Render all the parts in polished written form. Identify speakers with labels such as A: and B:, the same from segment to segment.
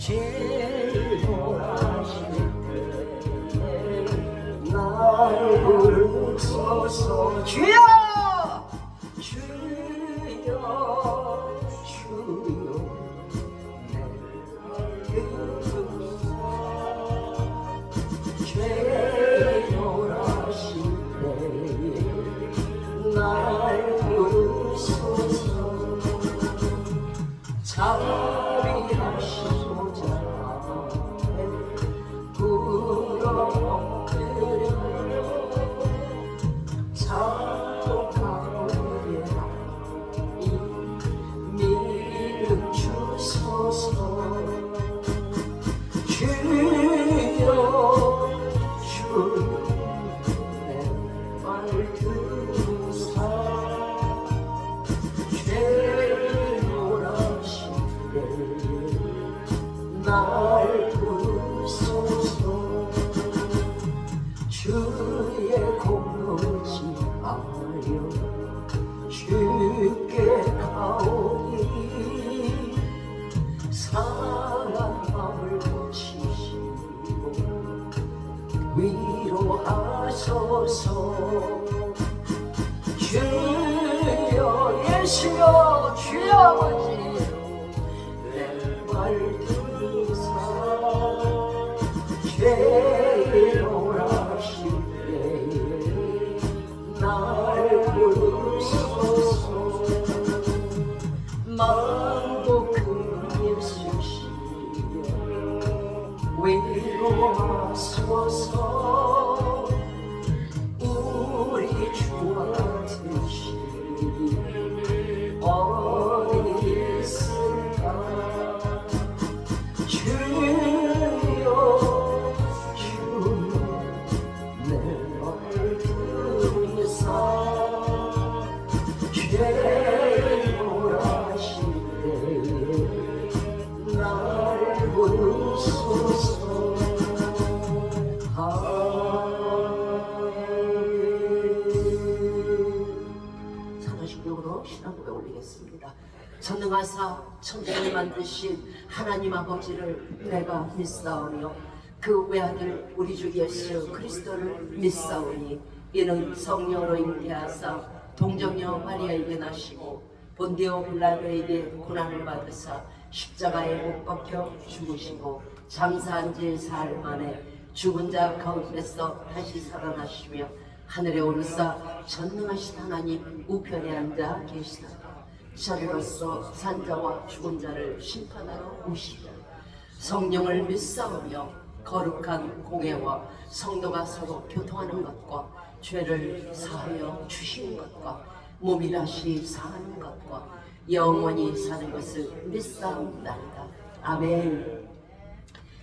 A: 죄노하실 때 날 부르소서. 주여 주여 주여 죄노하실 때 날 부르소서. 자비하시고자 굴어엎드려 자복하오리라 믿음 주소서. 주여 주여 내 말 듣사 날 부르소서. 주의 공로지하여 주께 가오니 사랑함을 고치시고 위로하소서. 주여 예수여 주여 아버지 내 말 듣사 죄노하실 때에 날 부르소서. 만복은 예수시여 위로하소서. 우리 주와 같으시 어디 있을까. 주여 주여 내 말 들으사 죄노하실 때에 날 부르소서. 사도신경으로 신앙고백 올리겠습니다. 전능하사 천지를 만드신 하나님 아버지를 내가 믿사오며 그 외아들 우리 주 예수 그리스도를 믿사오니 이는 성령으로 잉태하사 동정녀 마리아에게 나시고 본디오 빌라도에게 고난을 받으사 십자가에 못 박혀 죽으시고 장사한 지 사흘 만에 죽은 자 가운데서 다시 살아나시며 하늘에 오르사 전능하신 하나님 우편에 앉아 계시다. 저리로서 산자와 죽은 자를 심판하러 오시리라. 성령을 믿사오며 거룩한 공예와 성도가 서로 교통하는 것과 죄를 사하여 주시는 것과 몸이 다시 사는 것과 영원히 사는 것을 믿사옵나이다. 아멘.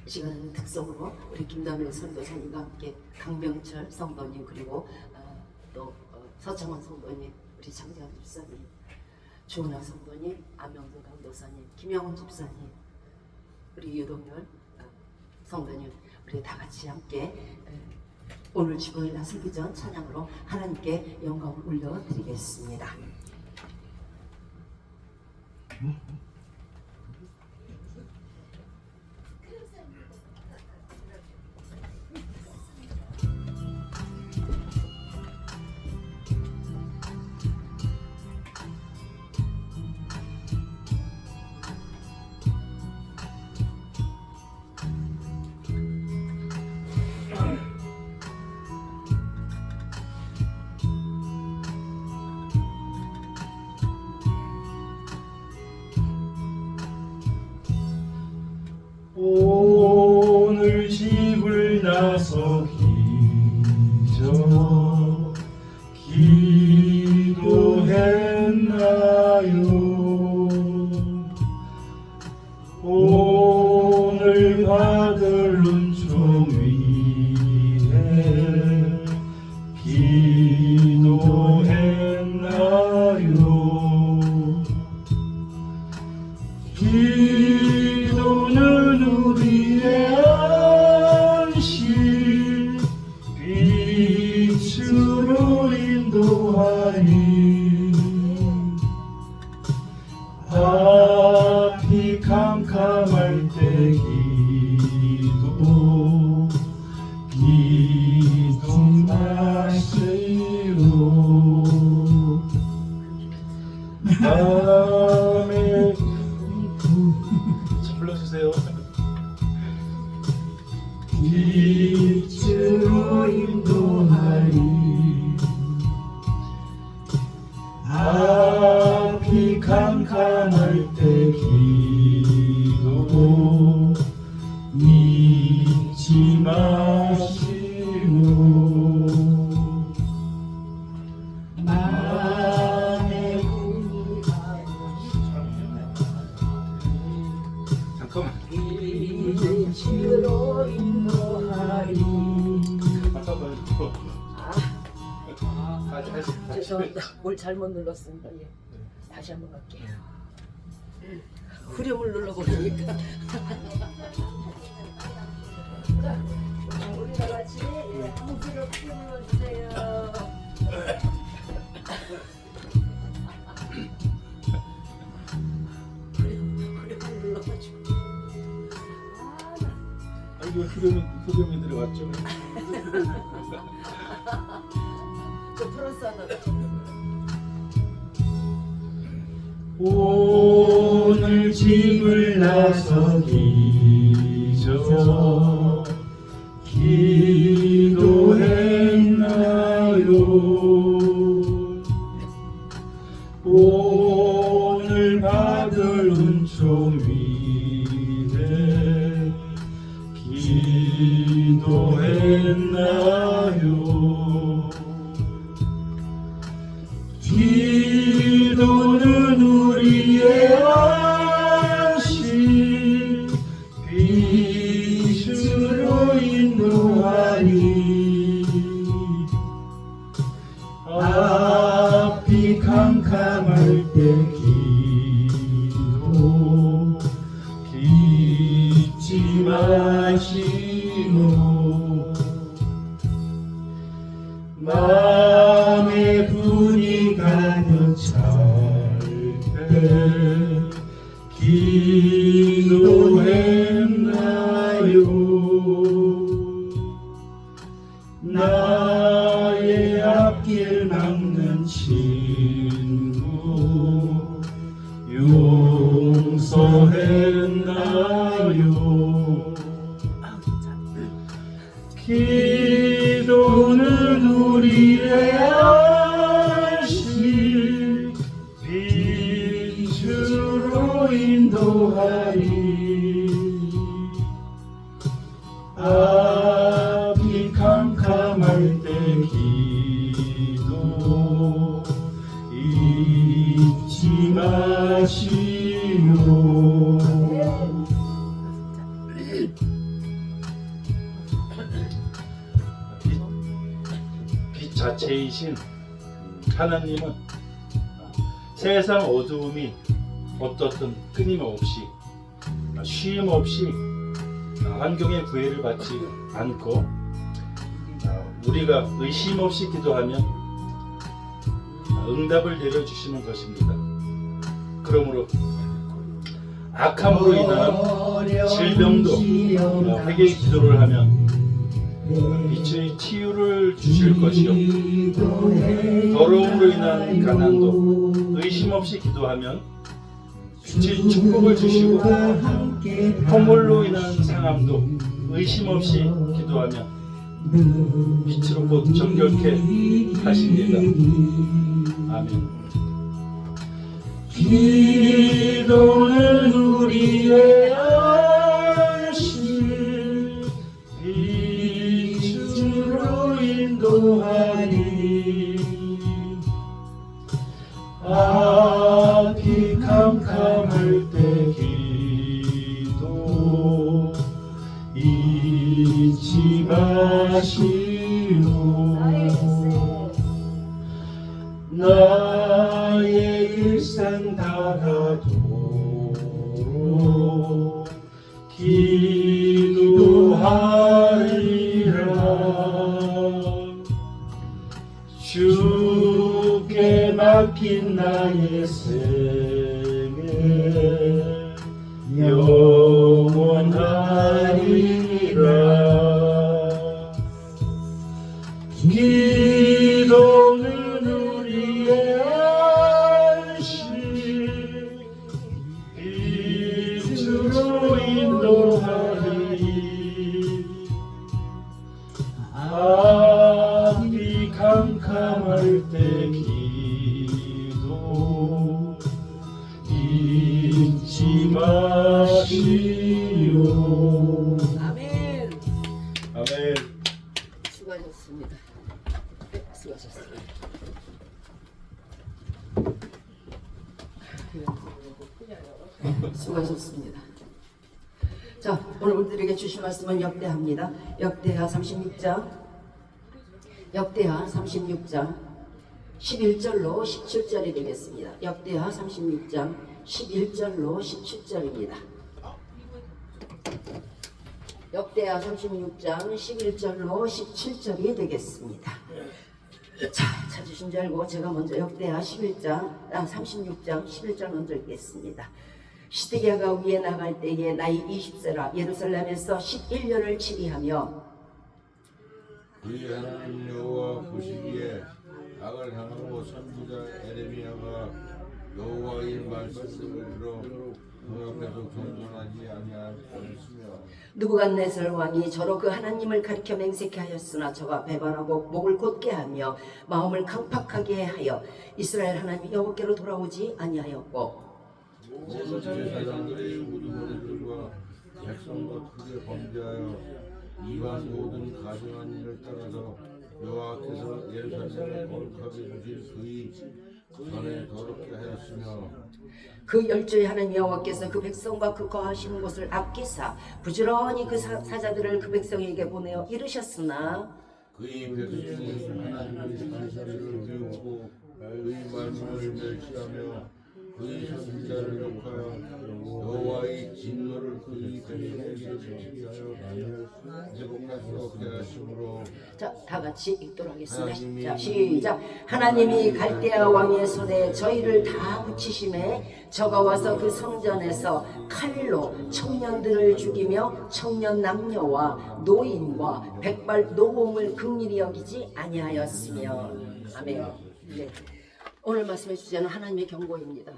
A: 이 시간은 특성으로 우리 김다면 선교사님과 함께 강병철 성도님 그리고 또 서창원 성도님, 우리 장재환 집사님, 조은하 성도님, 안명도 강도사님, 김영훈 집사님, 우리 유동열 성도님, 우리 다 같이 함께 오늘 지붕을 나서기 전 찬양으로 하나님께 영광을 올려드리겠습니다.
B: 오늘 집을 나서기 전 기도했나요? 오늘 받을 은총 위에 기도했나요? 기도는 우리의 안식 빛으로 인도하니 앞이 캄캄할 때 기도 잊지 마시오. 마음에 불러주세요. 빛으로 인도하리. 앞이 캄캄할 때 기도 잊지 마시오. 마음에 잠깐만.
A: 빛으로 인도하리.
B: 잠깐만. 다시.
A: 죄송합니다. 뭘 잘못 눌렀습니다. 예. 다시 한번 갈게요. 후렴을 눌러버리니까. 자, 우리 다 같이 한 소리 불러주세요. 후렴을 눌러가지고.
B: 이거 후렴이 들어갔죠?
A: 저 플러스 하나가.
B: 오늘 집을 나서기저 기도했나요? 오늘 받을 은총 위에 기도했나요? 기도는 우리의 안식 빛으로 인도하리. 앞이 캄캄할 때 기도 잊지 마시오. 마음의 분이 가득 찰 때 기도했나요? 나의 앞길 막는 친구 용서했나요? 기도는 우리의 안식 빛으로 인도하리. 앞이 캄캄할 때 기도 잊지 마시오. 빛 자체이신 하나님은 세상 어두움이 어떻든 끊임없이 쉼없이 환경의 구애를 받지 않고 우리가 의심 없이 기도하면 응답을 내려주시는 것입니다. 그러므로 악함으로 인한 질병도 회개 기도를 하면 빛의 치유를 주실 것이요, 더러움으로 인한 가난도 의심 없이 기도하면 빛의 축복을 주시고, 허물로 인한 상함도 의심 없이 기도하면 빛으로 곧 정결케 하십니다. 아멘. 기도는 우리의 안식 빛으로 인도하리. 앞이 캄캄할 때 기도 잊지 마시오. 나의 일생 다가도록 기도하리라. 주께 맡긴 나의 생애 영원하리라. 인도하리 앞이 캄캄할 때 기도 잊지 마시오.
A: 아멘.
B: 아멘.
A: 수고하셨습니다. 네, 수고하셨습니다. 수고하셨습니다. 자, 오늘 우리들에게 주신 말씀은 역대하입니다. 역대하 36장 11절로 17절이 되겠습니다. 역대하 36장 11절로 17절입니다. 역대하 36장 11절로 17절이 되겠습니다. 자, 찾으신 줄 알고 제가 먼저 역대하 36장 11절 먼저 읽겠습니다. 시드기야가 위에 나갈 때에 나이 20세라 예루살렘에서 11년을 치리하며
C: 그의 하나님 여호와 보시기에 악을 향하고 선지자 에레미야가 여호와의 말씀을 들어 그 앞에서 경건하지 아니하였으며
A: 느부갓네살 왕이 저로 그 하나님을 가리켜 맹세케 하였으나 저가 배반하고 목을 곧게 하며 마음을 강팍하게 하여 이스라엘 하나님 여호와께로 돌아오지 아니하였고
C: 모든 제사장들의 우두머리들과 백성과 크게 범죄하여 이방 모든 가증한 일을 따라서 여호와께서 예루살렘을 거룩하게 주신 그의 전에 더럽게 하였으며
A: 그 열조의 하나님 여호와께서 그 백성과 그 거하시는 곳을 아끼사 부지런히 그 사자들을 그 백성에게 보내어 이르셨으나
C: 그의 백성이 하나님의 산자를 비우고 그의 말씀을 멸시하며 그의 선지자를 욕하여 여호와의 진노를 그의 백성에게 제치하여 회복할 수 없게 하심으로
A: 자, 다 같이 읽도록 하겠습니다. 자, 시작. 하나님이 갈대아 왕의 손에 저희를 다 붙이심에 저가 와서 그 성전에서 칼로 청년들을 죽이며 청년 남녀와 노인과 백발 노공을 긍휼히 여기지 아니하였으며. 아멘. 네. 오늘 말씀의 주제는 하나님의 경고입니다.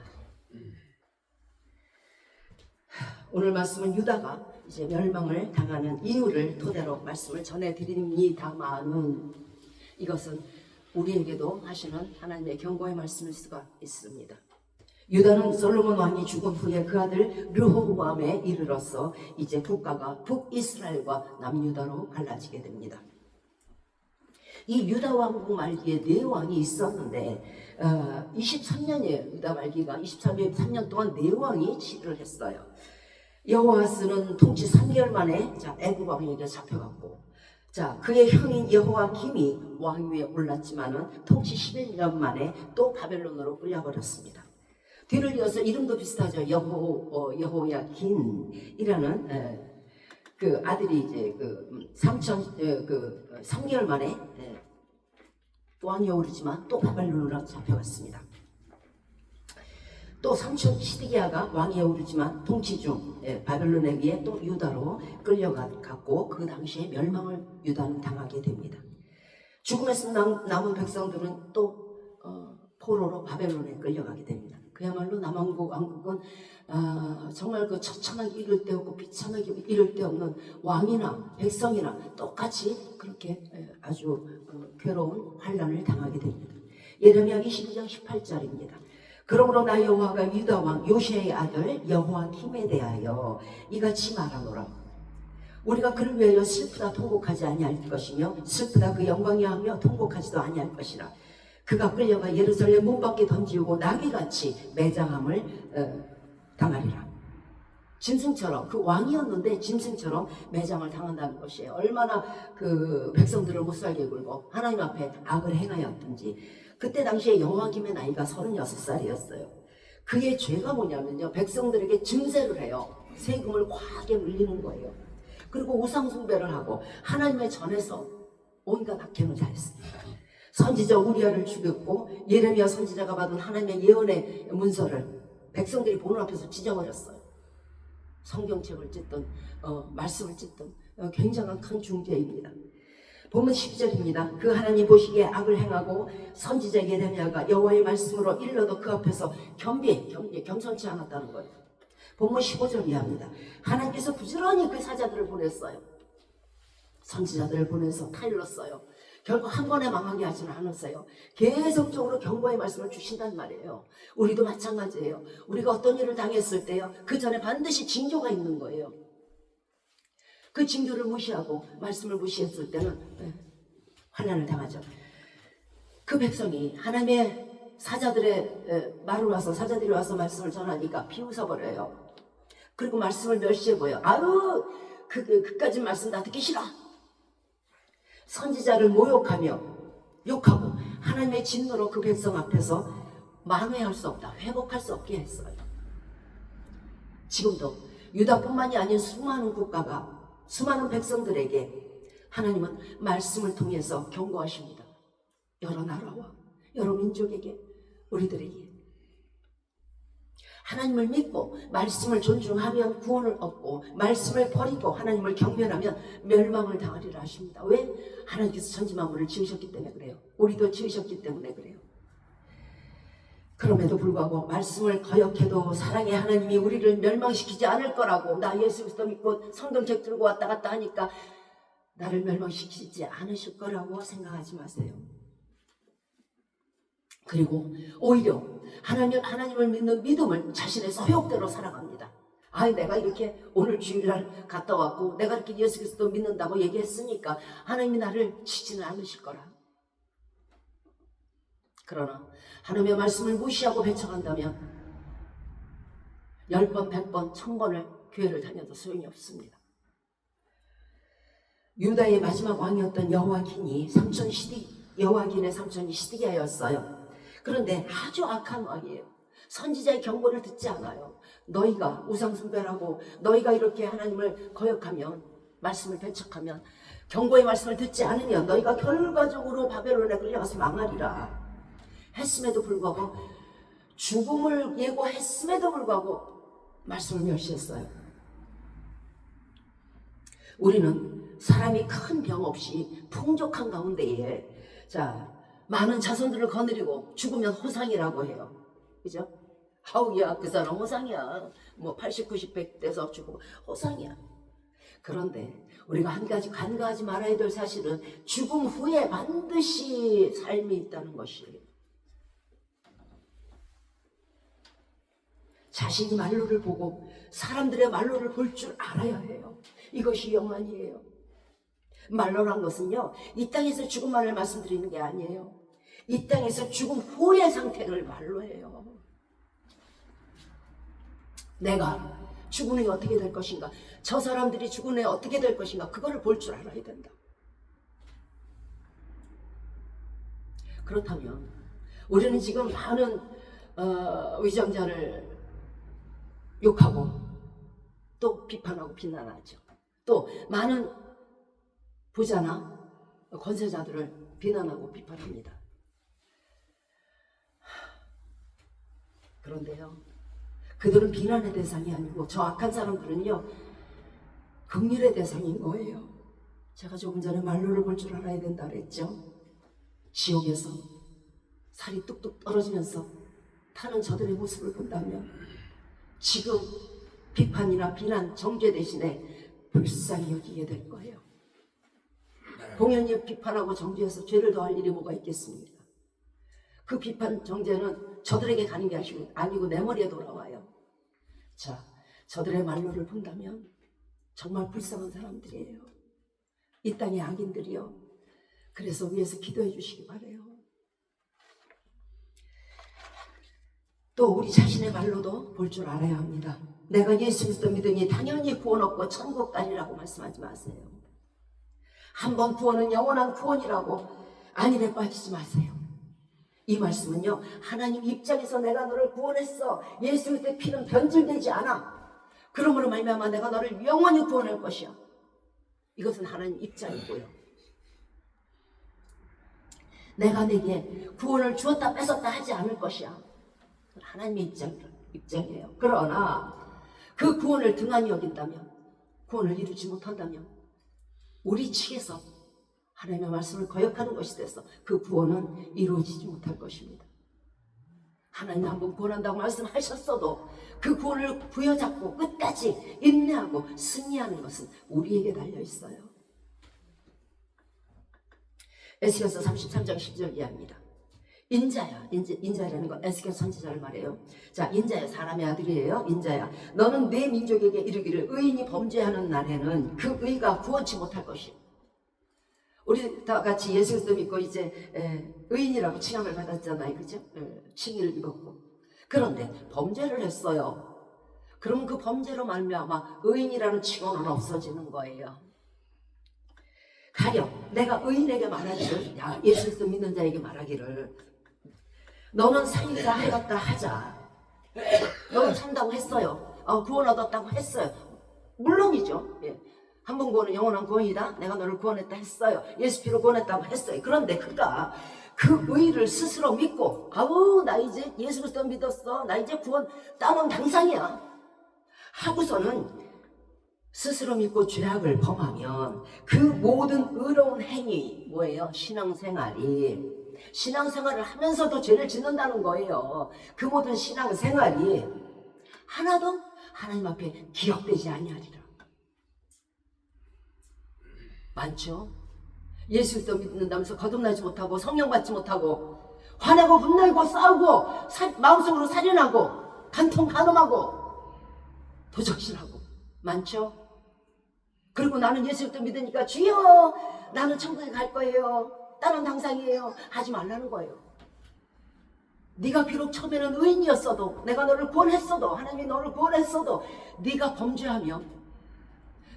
A: 오늘 말씀은 유다가 이제 멸망을 당하는 이유를 토대로 말씀을 전해드립니다만은 이것은 우리에게도 하시는 하나님의 경고의 말씀일 수가 있습니다. 유다는 솔로몬 왕이 죽은 후에 그 아들 르호보암에 이르러서 이제 국가가 북이스라엘과 남유다로 갈라지게 됩니다. 이 유다 왕국 말기에 네 왕이 있었는데 23년이에요. 유다 말기가 23년 동안 네 왕이 치를 했어요. 여호아스는 통치 3개월 만에 애굽 왕에게 잡혀갔고, 자 그의 형인 여호아김이 왕위에 올랐지만은 통치 11년 만에 또 바벨론으로 끌려버렸습니다. 뒤를 이어서 이름도 비슷하죠. 여호야긴이라는 그 아들이 이제 그 3개월 만에 왕위에 오르지만 또 바벨론으로 잡혀갔습니다. 또 삼촌 시드기야가 왕위에 오르지만 통치 중 바벨론에 의해 또 유다로 끌려갔고 그 당시에 멸망을 유다는 당하게 됩니다. 죽음에서 남은 백성들은 또 포로로 바벨론에 끌려가게 됩니다. 그야말로 남왕국 왕국은 정말 그 처참하게 이를 데 없고 비참하게 이를 데 없는 왕이나 백성이나 똑같이 그렇게 아주 괴로운 환란을 당하게 됩니다. 예레미야 22장 18절입니다. 그러므로 나 여호와가 유다 왕 요시아의 아들 여호아김에 대하여 이같이 말하노라. 우리가 그를 위하여 슬프다 통곡하지 아니할 것이며 슬프다 그 영광이 하며 통곡하지도 아니할 것이라. 그가 끌려가 예루살렘 문 밖에 던지고 나귀같이 매장함을 당하리라. 짐승처럼, 그 왕이었는데 짐승처럼 매장을 당한다는 것이에요. 얼마나 그 백성들을 못살게 굴고 하나님 앞에 악을 행하였든지. 그때 당시에 여호아김의 나이가 36살이었어요. 그의 죄가 뭐냐면요, 백성들에게 증세를 해요. 세금을 과하게 물리는 거예요. 그리고 우상 숭배를 하고 하나님의 전에서 온갖 악행을 다 했습니다. 선지자 우리아를 죽였고 예레미야 선지자가 받은 하나님의 예언의 문서를 백성들이 보는 앞에서 찢어버렸어요. 성경책을 찢든 말씀을 찢든 굉장한 큰 중죄입니다. 보면 10절입니다. 그 하나님 보시기에 악을 행하고 선지자 예레미야가 여호와의 말씀으로 일러도 그 앞에서 겸손치 않았다는 거예요. 본문 15절 이하입니다. 하나님께서 부지런히 그 사자들을 보냈어요. 선지자들을 보내서 타일렀어요. 결국 한 번에 망하게 하지는 않았어요. 계속적으로 경고의 말씀을 주신단 말이에요. 우리도 마찬가지예요. 우리가 어떤 일을 당했을 때요, 그 전에 반드시 징조가 있는 거예요. 그 징조를 무시하고 말씀을 무시했을 때는 환난을 당하죠. 그 백성이 하나님의 사자들의 사자들이 와서 말씀을 전하니까 비웃어버려요. 그리고 말씀을 멸시해보여요. 아유, 그까지 말씀 나 듣기 싫어. 선지자를 모욕하며 욕하고 하나님의 진노로 그 백성 앞에서 만회할 수 없다, 회복할 수 없게 했어요. 지금도 유다뿐만이 아닌 수많은 국가가, 수많은 백성들에게 하나님은 말씀을 통해서 경고하십니다. 여러 나라와 여러 민족에게, 우리들에게 하나님을 믿고 말씀을 존중하면 구원을 얻고, 말씀을 버리고 하나님을 경멸하면 멸망을 당하리라 하십니다. 왜? 하나님께서 천지 만물을 지으셨기 때문에 그래요. 우리도 지으셨기 때문에 그래요. 그럼에도 불구하고 말씀을 거역해도 사랑의 하나님이 우리를 멸망시키지 않을 거라고, 나 예수 그리스도 믿고 성경책 들고 왔다 갔다 하니까 나를 멸망시키지 않으실 거라고 생각하지 마세요. 그리고 오히려 하나님을 믿는 믿음을 자신의 소욕대로 살아갑니다. 내가 이렇게 오늘 주일날 갔다 왔고 내가 이렇게 예수 그리스도 믿는다고 얘기했으니까 하나님이 나를 치지는 않으실 거라. 그러나 하나님의 말씀을 무시하고 배척한다면 10번, 100번, 1000번을 교회를 다녀도 소용이 없습니다. 유다의 마지막 왕이었던 여호와긴의 삼촌이 시드기야였어요. 그런데 아주 악한 왕이에요. 선지자의 경고를 듣지 않아요. 너희가 우상숭배하고 너희가 이렇게 하나님을 거역하면, 말씀을 배척하면, 경고의 말씀을 듣지 않으면 너희가 결과적으로 바벨론에 끌려가서 망하리라 했음에도 불구하고, 죽음을 예고했음에도 불구하고 말씀을 멸시했어요. 우리는 사람이 큰 병 없이 풍족한 가운데에 많은 자손들을 거느리고 죽으면 호상이라고 해요. 그죠? 아우야, 그 사람 호상이야. 80, 90, 100 돼서 죽고 호상이야. 그런데 우리가 한 가지 간과하지 말아야 될 사실은 죽음 후에 반드시 삶이 있다는 것이에요. 자신이 말로를 보고 사람들의 말로를 볼 줄 알아야 해요. 이것이 영안이에요. 말로란 것은요, 이 땅에서 죽음만을 말씀드리는 게 아니에요. 이 땅에서 죽음 후의 상태를 말로 해요. 내가 죽은 후에 어떻게 될 것인가, 저 사람들이 죽은 후에 어떻게 될 것인가, 그거를 볼 줄 알아야 된다. 그렇다면 우리는 지금 많은 위정자를 욕하고 또 비판하고 비난하죠. 또 많은 부자나 권세자들을 비난하고 비판합니다. 그런데요, 그들은 비난의 대상이 아니고 저 악한 사람들은요, 긍휼의 대상인 거예요. 제가 조금 전에 말로를 볼 줄 알아야 된다 그랬죠. 지옥에서 살이 뚝뚝 떨어지면서 타는 저들의 모습을 본다면 지금 비판이나 비난, 정죄 대신에 불쌍히 여기게 될 거예요. 공연히 비판하고 정죄해서 죄를 더할 일이 뭐가 있겠습니까? 그 비판, 정죄는 저들에게 가는 게 아니고 내 머리에 돌아와요. 저들의 말로를 본다면 정말 불쌍한 사람들이에요. 이 땅의 악인들이요. 그래서 위에서 기도해 주시기 바라요. 또 우리 자신의 말로도 볼 줄 알아야 합니다. 내가 예수 그리스도 믿으니 당연히 구원 얻고 천국 가리라고 말씀하지 마세요. 한번 구원은 영원한 구원이라고 안일에 빠지지 마세요. 이 말씀은요, 하나님 입장에서 내가 너를 구원했어. 예수 그리스도의 피는 변질되지 않아. 그러므로 말미암아 내가 너를 영원히 구원할 것이야. 이것은 하나님 입장이고요. 내가 내게 구원을 주었다 뺏었다 하지 않을 것이야. 하나님의 입장이에요. 그러나 그 구원을 등한히 여긴다면, 구원을 이루지 못한다면 우리 측에서 하나님의 말씀을 거역하는 것이 돼서 그 구원은 이루어지지 못할 것입니다. 하나님 한 번 구원한다고 말씀하셨어도 그 구원을 부여잡고 끝까지 인내하고 승리하는 것은 우리에게 달려있어요. 에스겔서 33장 10절 이하입니다. 인자야, 인자라는 건 에스겔 선지자를 말해요. 자, 인자야, 사람의 아들이에요. 인자야, 너는 내 민족에게 이르기를 의인이 범죄하는 날에는 그 의가 구원치 못할 것이요. 우리 다 같이 예수 그리스도 믿고 이제 의인이라고 칭함을 받았잖아요, 그죠? 칭의를 입었고. 그런데 범죄를 했어요. 그러면 그 범죄로 말미암아 의인이라는 칭호는 없어지는 거예요. 가령 내가 의인에게 말하기를, 야, 예수 그리스도 믿는 자에게 말하기를, 너는 사익사 하였다 하자. 너는 산다고 했어요. 구원 얻었다고 했어요. 물론이죠. 예. 한 번 구원은 영원한 구원이다. 내가 너를 구원했다 했어요. 예수 피로 구원했다고 했어요. 그런데 그가 그 의를 스스로 믿고, 아우 나 이제 예수 그리스도 믿었어, 나 이제 구원 따놓은 당상이야 하고서는 스스로 믿고 죄악을 범하면 그 모든 의로운 행위, 뭐예요? 신앙생활을 하면서도 죄를 짓는다는 거예요. 그 모든 신앙생활이 하나도 하나님 앞에 기억되지 아니하리라. 많죠? 예수 그리스도 믿는다면서 거듭나지 못하고 성령 받지 못하고 화내고 분내고 싸우고 마음속으로 살인하고 간통 간음하고 도적질하고 많죠? 그리고 나는 예수 그리스도 믿으니까 주여 나는 천국에 갈 거예요, 다른 당상이에요 하지 말라는 거예요. 네가 비록 처음에는 의인이었어도, 내가 너를 구원했어도, 하나님이 너를 구원했어도 네가 범죄하면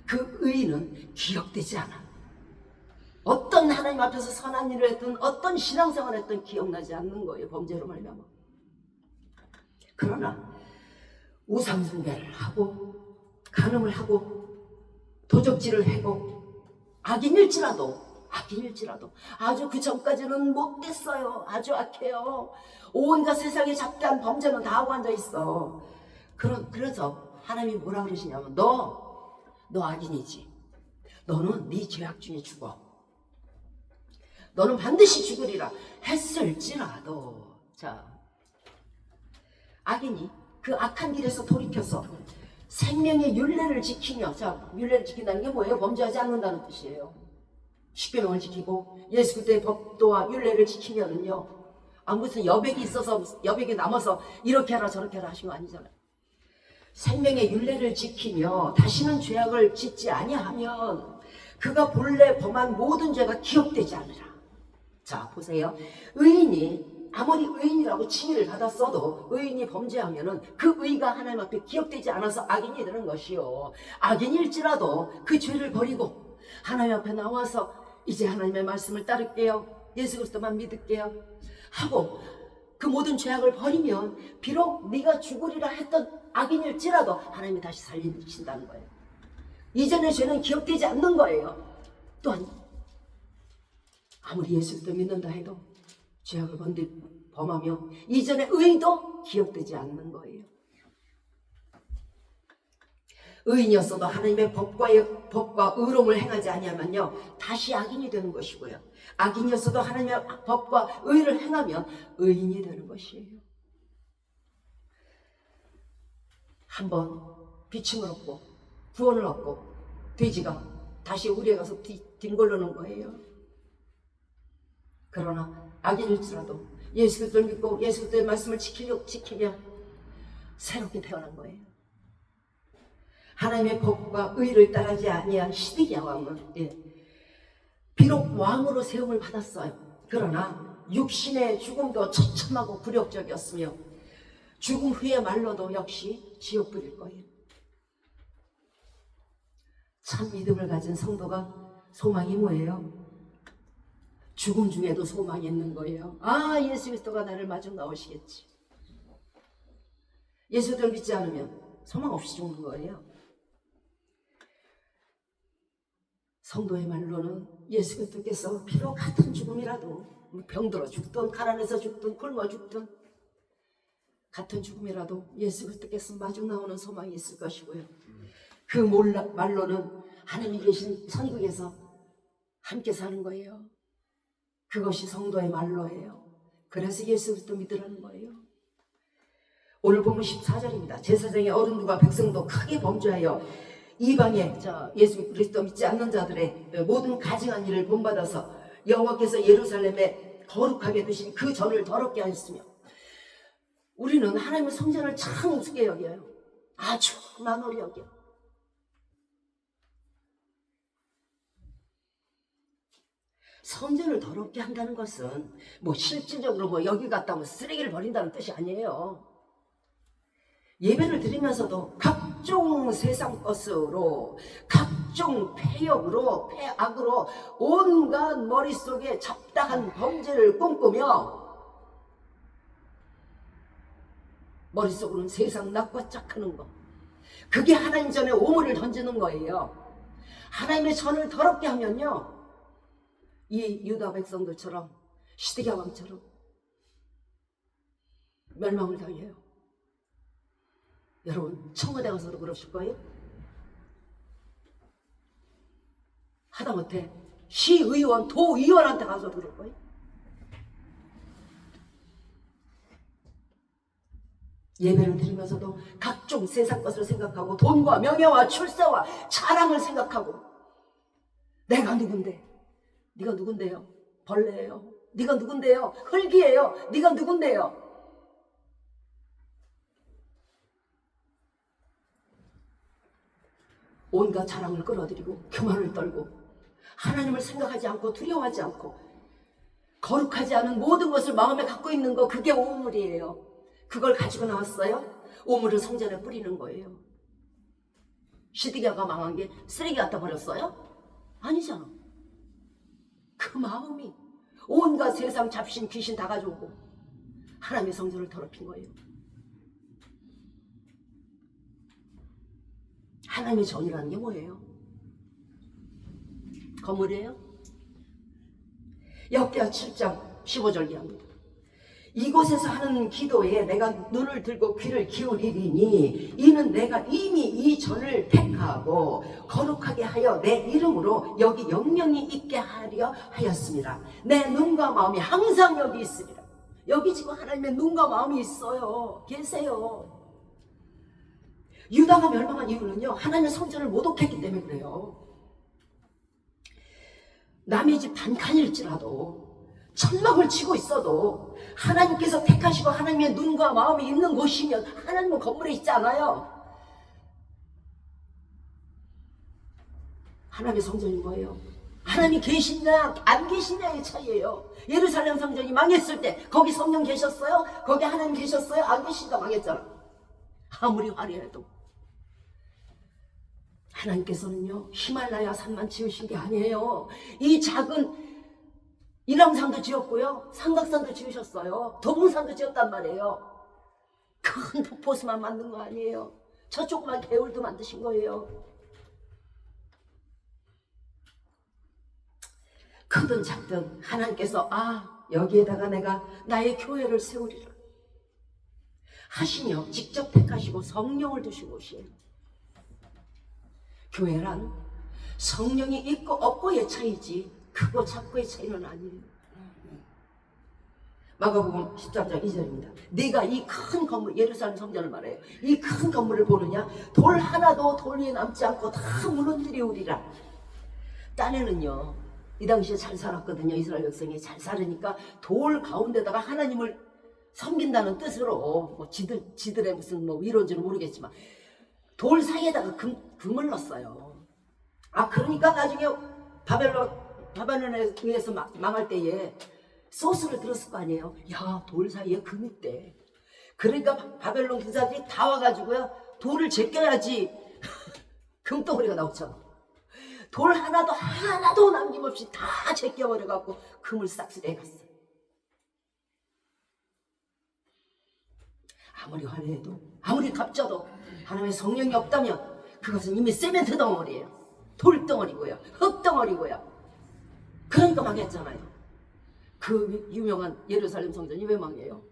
A: 그 의인은 기억되지 않아. 어떤 하나님 앞에서 선한 일을 했든 어떤 신앙생활을 했든 기억나지 않는 거예요, 범죄로 말미암아. 그러나 우상숭배를 하고 간음을 하고 도적질을 하고 악인일지라도 아주 그 전까지는 못됐어요. 아주 악해요. 온갖 세상에 잡다한 범죄는 다 하고 앉아있어. 그래서 하나님이 뭐라 그러시냐면, 너 악인이지. 너는 네 죄악 중에 죽어. 너는 반드시 죽으리라 했을지라도, 자, 악인이 그 악한 길에서 돌이켜서 생명의 윤례를 지키며, 자, 윤례를 지킨다는 게 뭐예요? 범죄하지 않는다는 뜻이에요. 십계명을 지키고 예수 그리스도의 법도와 윤례를 지키면은요, 무슨 여백이 있어서, 여백이 남아서 이렇게 하라 저렇게 하라 하신 거 아니잖아요. 생명의 윤례를 지키며 다시는 죄악을 짓지 아니하면 그가 본래 범한 모든 죄가 기억되지 않으라. 자, 보세요. 의인이 아무리 의인이라고 칭의를 받았어도 의인이 범죄하면은 그 의가 하나님 앞에 기억되지 않아서 악인이 되는 것이요. 악인일지라도 그 죄를 버리고 하나님 앞에 나와서 이제 하나님의 말씀을 따를게요, 예수 그리스도만 믿을게요 하고 그 모든 죄악을 버리면 비록 네가 죽으리라 했던 악인일지라도 하나님이 다시 살리신다는 거예요. 이전의 죄는 기억되지 않는 거예요. 또한 아무리 예수 그리스도 믿는다 해도 죄악을 범하며 이전의 의도 기억되지 않는 거예요. 의인이었어도 하나님의 법과 의로움을 행하지 아니하면요, 다시 악인이 되는 것이고요. 악인이었어도 하나님의 법과 의를 행하면 의인이 되는 것이에요. 한번 비침을 얻고 구원을 얻고 돼지가 다시 우리에 가서 뒹굴르는 거예요. 그러나 악인일지라도 예수 그리스도를 믿고 예수 그리스도의 말씀을 지키며 새롭게 태어난 거예요. 하나님의 법과 의를 따르지 아니한 시드기야 왕은, 비록 왕으로 세움을 받았어요. 그러나 육신의 죽음도 처참하고 굴욕적이었으며 죽음 후의 말로도 역시 지옥불일 거예요. 참 믿음을 가진 성도가 소망이 뭐예요? 죽음 중에도 소망이 있는 거예요. 예수 그리스도가 나를 마중 나오시겠지. 예수를 믿지 않으면 소망 없이 죽는 거예요. 성도의 말로는 예수 그리스도께서 비록 같은 죽음이라도, 병들어 죽든 가난해서 죽든 굶어 죽든 같은 죽음이라도 예수 그리스도께서 마중 나오는 소망이 있을 것이고요. 그 말로는 하나님이 계신 천국에서 함께 사는 거예요. 그것이 성도의 말로예요. 그래서 예수 그리스도 믿으라는 거예요. 오늘 보면 14절입니다. 제사장의 어른들과 백성도 크게 범죄하여 이방의 예수 그리스도 믿지 않는 자들의 모든 가증한 일을 본받아서 여호와께서 예루살렘에 거룩하게 두신 그 전을 더럽게 하였으며, 우리는 하나님의 성전을 참 우습게 여겨요. 아주 만홀히 여겨. 성전을 더럽게 한다는 것은 뭐 실질적으로 뭐 여기 갔다 뭐 쓰레기를 버린다는 뜻이 아니에요. 예배를 드리면서도 각종 세상 것으로, 각종 폐역으로, 폐악으로 온갖 머릿속에 잡다한 범죄를 꿈꾸며 머릿속으로는 세상 낙과 짝하는 거, 그게 하나님 전에 오물을 던지는 거예요. 하나님의 전을 더럽게 하면요, 이 유다 백성들처럼, 시드기야 왕처럼 멸망을 당해요. 여러분, 청와대 가서도 그러실 거예요? 하다못해 시의원, 도의원한테 가서 그럴 거예요? 예배를 드리면서도 각종 세상 것을 생각하고 돈과 명예와 출세와 자랑을 생각하고, 내가 누군데? 네가 누군데요? 벌레예요. 네가 누군데요? 흙이에요. 네가 누군데요? 온갖 자랑을 끌어들이고 교만을 떨고 하나님을 생각하지 않고 두려워하지 않고 거룩하지 않은 모든 것을 마음에 갖고 있는 거, 그게 오물이에요. 그걸 가지고 나왔어요. 오물을 성전에 뿌리는 거예요. 시드기야가 망한 게 쓰레기 갖다 버렸어요? 아니잖아. 그 마음이 온갖 세상 잡신 귀신 다 가져오고 하나님의 성전을 더럽힌 거예요. 하나님의 전이라는 게 뭐예요? 건물이에요? 역대하 7장 15절 이하입니다. 이곳에서 하는 기도에 내가 눈을 들고 귀를 기울이리니 이는 내가 이미 이 전을 택하고 거룩하게 하여 내 이름으로 여기 영영이 있게 하려 하였습니다. 내 눈과 마음이 항상 여기 있으리라. 여기 지금 하나님의 눈과 마음이 있어요. 계세요. 유다가 멸망한 이유는요, 하나님의 성전을 모독했기 때문에 그래요. 남의 집 단칸일지라도 천막을 치고 있어도 하나님께서 택하시고 하나님의 눈과 마음이 있는 곳이면 하나님은 건물에 있지 않아요. 하나님의 성전인 거예요. 하나님이 계시냐 안 계시냐의 차이예요. 예루살렘 성전이 망했을 때 거기 성령 계셨어요? 거기 하나님 계셨어요? 안 계시니까 망했잖아. 아무리 화려해도 하나님께서는요, 히말라야 산만 지으신 게 아니에요. 이 작은 인왕산도 지었고요, 삼각산도 지으셨어요. 도봉산도 지었단 말이에요. 큰 폭포수만 만든 거 아니에요. 저 조그만 개울도 만드신 거예요. 크든 작든 하나님께서 여기에다가 내가 나의 교회를 세우리라 하시며 직접 택하시고 성령을 두신 곳이에요. 교회란 성령이 있고 없고의 차이지 크고 작고의 차이는 아니에요. 마가복음 13장 2절입니다. 네가 이 큰 건물, 예루살렘 성전을 말해요. 이 큰 건물을 보느냐? 돌 하나도 돌 위에 남지 않고 다 무너뜨리우리라. 딴에는요, 이 당시에 잘 살았거든요. 이스라엘 백성이 잘 살으니까 돌 가운데다가 하나님을 섬긴다는 뜻으로 뭐 지들의 무슨 뭐 이론지는 모르겠지만 돌 사이에다가 금을 넣었어요. 그러니까 나중에 바벨론에 의해서 망할 때에 소스를 들었을 거 아니에요. 야, 돌 사이에 금이 있대. 그러니까 바벨론 군사들이 다 와가지고요, 돌을 제껴야지 금덩어리가 나오잖아. 돌 하나도 남김없이 다 제껴버려갖고 금을 싹쓸이 해갔어. 아무리 화려해도, 아무리 갑져도 하나님의 성령이 없다면 그것은 이미 세멘트 덩어리예요. 돌덩어리고요, 흙덩어리고요. 그러니까 망했잖아요. 그 유명한 예루살렘 성전이 왜 망해요?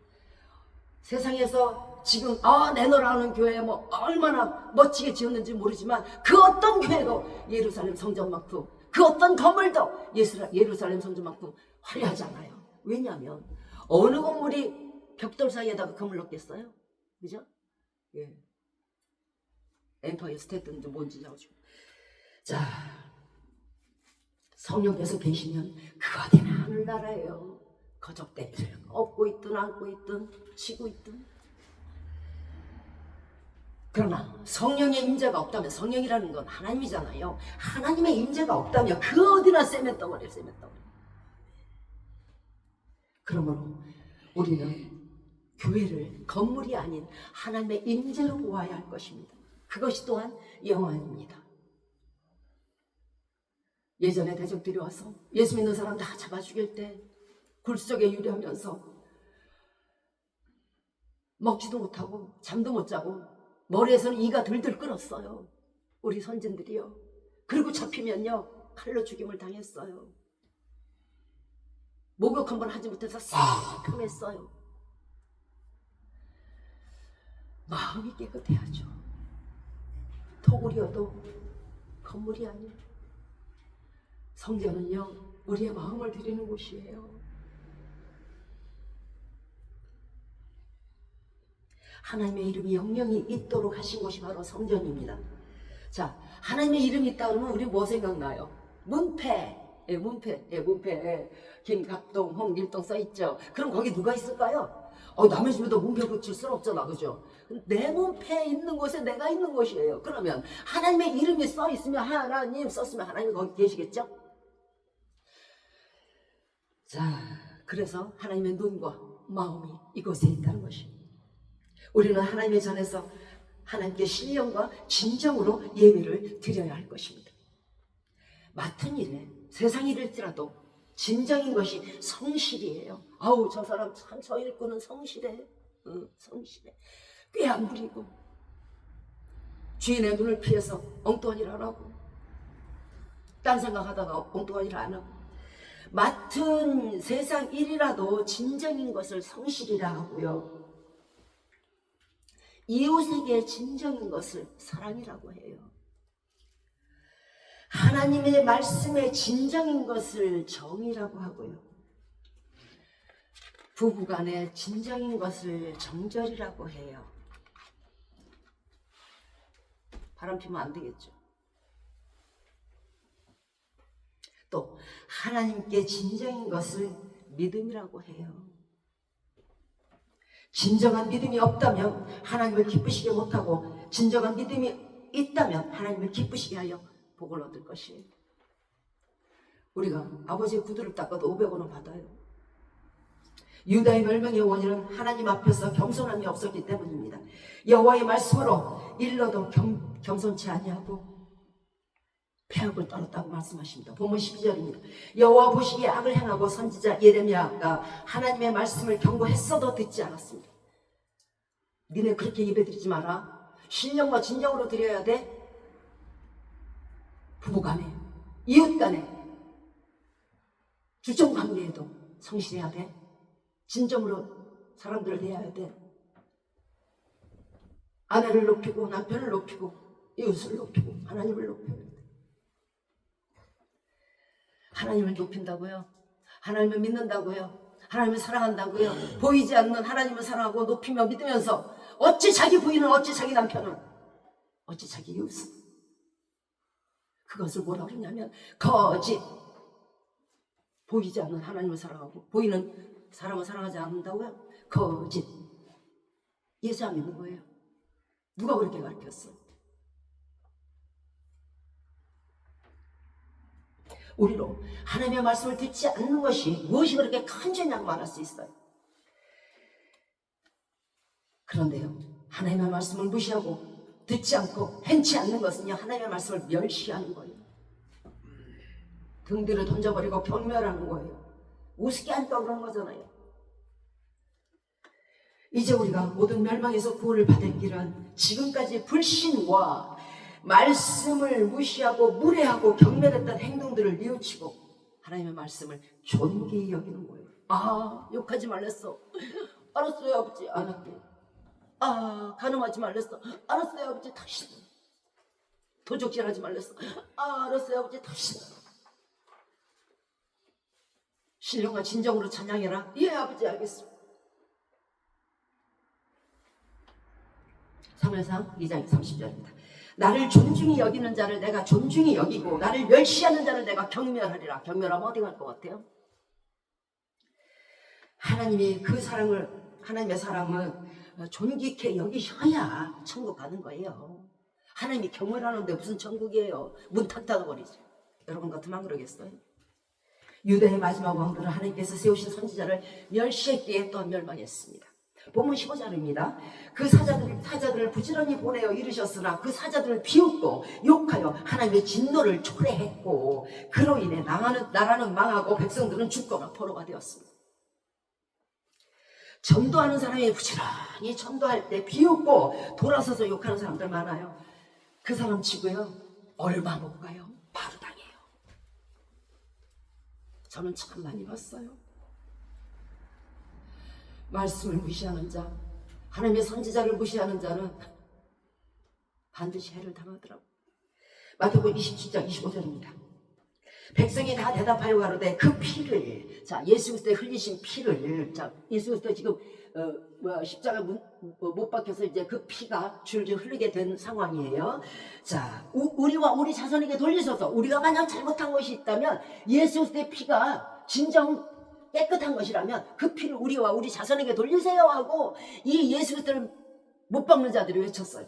A: 세상에서 지금 내노라는 교회 뭐 얼마나 멋지게 지었는지 모르지만 그 어떤 교회도 예루살렘 성전만큼, 그 어떤 건물도 예루살렘 성전만큼 화려하지 않아요. 왜냐하면 어느 건물이 벽돌 사이에다가 금을 넣겠어요? 그죠? 예. 엠파이어 스테이트인지 뭔지 아시고. 자, 성령께서 계시면 그 어디나 하늘나라예요. 거적대 업고 있든 안고 있든 치고 있든. 그러나 성령의 임재가 없다면, 성령이라는 건 하나님이잖아요. 하나님의 임재가 없다면 그 어디나 세면덩어리. 그러므로 우리는 교회를 건물이 아닌 하나님의 임재로 보아야 할 것입니다. 그것이 또한 영안입니다. 예전에 대적들이 와서 예수 믿는 사람 다 잡아 죽일 때 굴속에 유리하면서 먹지도 못하고 잠도 못 자고 머리에서는 이가 들들 끓었어요. 우리 선진들이요. 그리고 잡히면요 칼로 죽임을 당했어요. 목욕 한번 하지 못해서 새카맸어요. 마음이 깨끗해야죠. 토굴이어도 건물이 아니에요. 성전은요 우리의 마음을 드리는 곳이에요. 하나님의 이름이 영영이 있도록 하신 곳이 바로 성전입니다. 자, 하나님의 이름이 있다 그러면 우리 뭐 생각나요? 문패. 문패. 김갑동, 홍길동 써있죠. 그럼 거기 누가 있을까요? 남의 집에도 문패 붙일 수는 없잖아, 그죠? 내 문패에 있는 곳에 내가 있는 곳이에요. 그러면 하나님의 이름이 써있으면 하나님, 썼으면 하나님 거기 계시겠죠? 자, 그래서 하나님의 눈과 마음이 이곳에 있다는 것입니다. 우리는 하나님의 전에서 하나님께 신령과 진정으로 예배를 드려야 할 것입니다. 맡은 일에 세상 일일지라도 진정인 것이 성실이에요. 아우 저 사람 참 저 일꾼은 성실해. 성실해. 꽤 안 부리고 주인의 눈을 피해서 엉뚱한 일 안 하고 딴 생각하다가 엉뚱한 일 안 하고 맡은 세상 일이라도 진정인 것을 성실이라 하고요. 이웃에게 진정인 것을 사랑이라고 해요. 하나님의 말씀에 진정인 것을 정이라고 하고요. 부부간에 진정인 것을 정절이라고 해요. 바람 피면 안 되겠죠. 또 하나님께 진정인 것을 믿음이라고 해요. 진정한 믿음이 없다면 하나님을 기쁘시게 못하고 진정한 믿음이 있다면 하나님을 기쁘시게 하여 복을 얻을 것이에요. 우리가 아버지의 구두를 닦아도 500원은 받아요. 유다의 멸망의 원인은 하나님 앞에서 겸손함이 없었기 때문입니다. 여호와의 말씀으로 일러도 겸손치 아니하고 폐악을 떨었다고 말씀하십니다. 본문 12절입니다. 여호와 보시기에 악을 행하고 선지자 예레미야가 하나님의 말씀을 경고했어도 듣지 않았습니다. 니네 그렇게 예배드리지 마라. 신령과 진정으로 드려야 돼. 부부간에, 이웃간에, 주정관계에도 성실해야 돼. 진정으로 사람들을 대해야 돼. 아내를 높이고 남편을 높이고 이웃을 높이고 하나님을 높여야 돼. 하나님을 높인다고요? 하나님을 믿는다고요? 하나님을 사랑한다고요? 보이지 않는 하나님을 사랑하고 높이며 믿으면서 어찌 자기 부인은, 어찌 자기 남편은, 어찌 자기 이웃은 그것을 뭐라고 그러냐면 거짓. 보이지 않는 하나님을 사랑하고 보이는 사람을 사랑하지 않는다고요? 거짓. 예수 안 믿는 거예요. 누가 그렇게 가르쳤어요? 우리로 하나님의 말씀을 듣지 않는 것이 무엇이 그렇게 큰 죄냐고 말할 수 있어요. 그런데요, 하나님의 말씀을 무시하고 듣지 않고 행치 않는 것은요, 하나님의 말씀을 멸시하는 거예요. 등 뒤를 던져버리고 경멸하는 거예요. 우습게 하니까 그런 거잖아요. 이제 우리가 모든 멸망에서 구원을 받을 길은 지금까지 불신과 말씀을 무시하고 무례하고 경멸했던 행동들을 뉘우치고 하나님의 말씀을 존귀히 여기는 거예요. 아, 욕하지 말랬어. 알았어요, 아버지. 안 할게. 아, 간음하지 말랬어. 알았어요, 아버지. 다시. 도적질하지 말랬어. 아, 알았어요, 아버지. 다시. 신령과 진정으로 찬양해라. 예, 아버지, 알겠습니다. 사무엘상 2장 30절입니다. 나를 존중히 여기는 자를 내가 존중히 여기고 나를 멸시하는 자를 내가 경멸하리라. 경멸하면 어디 갈 것 같아요? 하나님이 그 사랑을, 하나님의 사랑은 존귀케 여기셔야 천국 가는 거예요. 하나님이 경멸하는데 무슨 천국이에요? 문 탁 닫아버리죠. 여러분 같으면 그러겠어요? 유대의 마지막 왕들은 하나님께서 세우신 선지자를 멸시했기에 또한 멸망했습니다. 본문 15절입니다. 그 사자들을 부지런히 보내어 이르셨으나 그 사자들을 비웃고 욕하여 하나님의 진노를 초래했고 그로 인해 나라는 망하고 백성들은 죽거나 포로가 되었습니다. 전도하는 사람이 부지런히 전도할 때 비웃고 돌아서서 욕하는 사람들 많아요. 그 사람 치고요 얼마 못 가요. 바로 당해요. 저는 참 많이 봤어요. 말씀을 무시하는 자, 하나님의 선지자를 무시하는 자는 반드시 해를 당하더라고요. 마태복음 27장 25절입니다. 백성이 다 대답하여 가로되 그 피를, 자 예수 그리스도의 흘리신 피를, 자 예수 그리스도 지금 십자가 못 박혀서 이제 그 피가 줄줄 흐르게 된 상황이에요. 자 우리와 우리 자손에게 돌리셔서 우리가 만약 잘못한 것이 있다면 예수 그리스도의 피가 진정 깨끗한 것이라면 그 피를 우리와 우리 자손에게 돌리세요 하고 이 예수 그리스도를 못 박는 자들이 외쳤어요.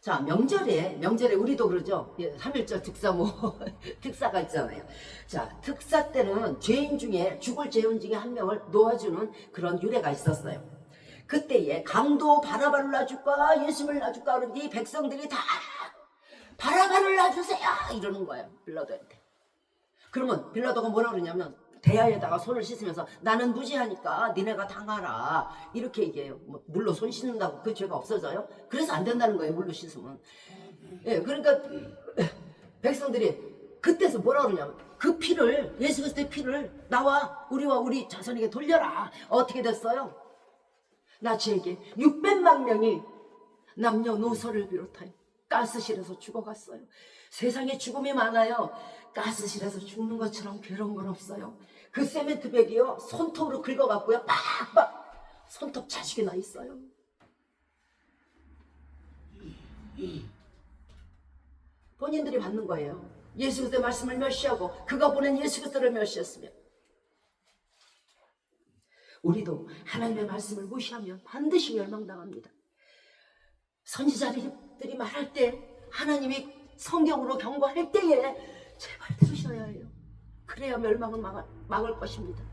A: 자 명절에 우리도 그러죠. 3.1절 특사 특사가 있잖아요. 자 특사 때는 죄인 중에 죽을 죄인 중에 한 명을 놓아주는 그런 유래가 있었어요. 그때에 강도 바라바를 놔줄까 예수를 놔줄까 그러니 백성들이 다 바라바를 놔주세요 이러는 거예요. 빌라도한테. 그러면 빌라도가 뭐라 그러냐면 대야에다가 손을 씻으면서 나는 무지하니까 니네가 당하라 이렇게 얘기해요. 물로 손 씻는다고 그 죄가 없어져요? 그래서 안 된다는 거예요. 물로 씻으면. 예, 그러니까 백성들이 그때서 뭐라 그러냐면 그 피를 예수 그리스도의 피를 나와 우리와 우리 자손에게 돌려라. 어떻게 됐어요? 나치에게 600만 명이 남녀노소를 비롯하여 가스실에서 죽어갔어요. 세상에 죽음이 많아요. 가스실에서 죽는 것처럼 괴로운 건 없어요. 그 세멘트백이요 손톱으로 긁어갖고요 빡빡 손톱 자식이 나 있어요. 본인들이 받는 거예요. 예수 그리스도의 말씀을 멸시하고 그가 보낸 예수 그리스도를 멸시했으며 우리도 하나님의 말씀을 무시하면 반드시 멸망당합니다. 선지자들이 말할 때 하나님이 성경으로 경고할 때에 제발 들으셔야 해요. 그래야 멸망은 막을 것입니다.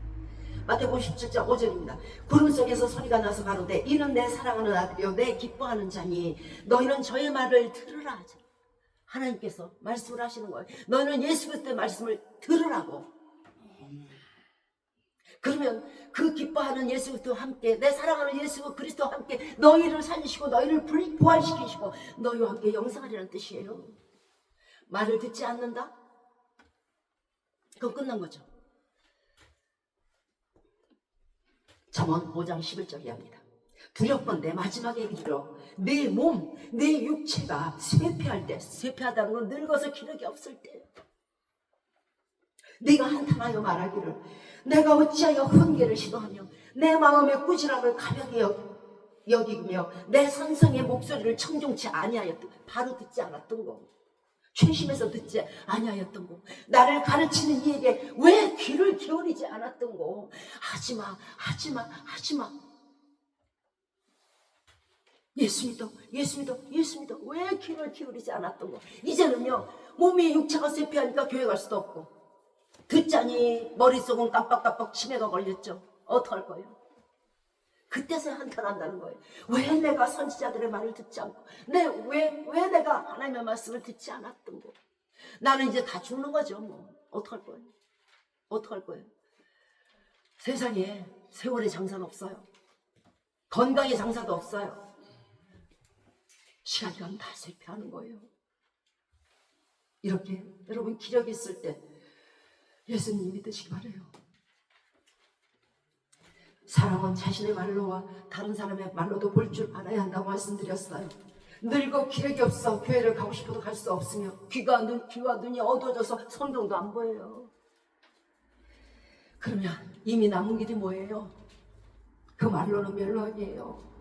A: 마태복음 17장 5절입니다. 구름 속에서 소리가 나서 가로되 이는 내 사랑하는 아들이요 내 기뻐하는 자니 너희는 저의 말을 들으라. 하나님께서 말씀을 하시는 거예요. 너희는 예수 그리스도의 말씀을 들으라고. 그러면 그 기뻐하는 예수 그리스도와 함께 내 사랑하는 예수 그리스도와 함께 너희를 살리시고 너희를 부활시키시고 너희와 함께 영생하리라는 뜻이에요. 말을 듣지 않는다? 그럼 끝난 거죠. 잠언 5장 11절이 합니다. 두렵건대 마지막에 이르러 내 몸, 내 육체가 쇠폐할 때, 쇠폐하다는 건 늙어서 기력이 없을 때 네가 한탄하여 말하기를 내가 어찌하여 훈계를 시도하며 내 마음의 꾸지람을 가볍게 여기며 내 선성의 목소리를 청종치 아니하였던, 바로 듣지 않았던 거, 최심해서 듣지 아니하였던 거, 나를 가르치는 이에게 왜 귀를 기울이지 않았던 거, 하지마 하지마 하지마, 예수 믿어 예수 믿어 예수 믿어, 왜 귀를 기울이지 않았던 거. 이제는요 몸이 육체가 쇠폐하니까 교회 갈 수도 없고 듣자니 머릿속은 깜빡깜빡 치매가 걸렸죠. 어떡할 거예요? 그때서야 한탄한다는 거예요. 왜 내가 선지자들의 말을 듣지 않고 왜 내가 하나님의 말씀을 듣지 않았던 거. 나는 이제 다 죽는 거죠. 뭐 어떡할 거예요? 어떡할 거예요? 세상에 세월의 장사는 없어요. 건강의 장사도 없어요. 시간이 가면 다 쇠폐하는 거예요. 이렇게 여러분 기력이 있을 때 예수님 믿으시기 바래요. 사람은 자신의 말로와 다른 사람의 말로도 볼 줄 알아야 한다고 말씀드렸어요. 늙어 기력이 없어 교회를 가고 싶어도 갈 수 없으며 귀와 눈이 어두워져서 성경도 안 보여요. 그러면 이미 남은 길이 뭐예요? 그 말로는 멸망이에요.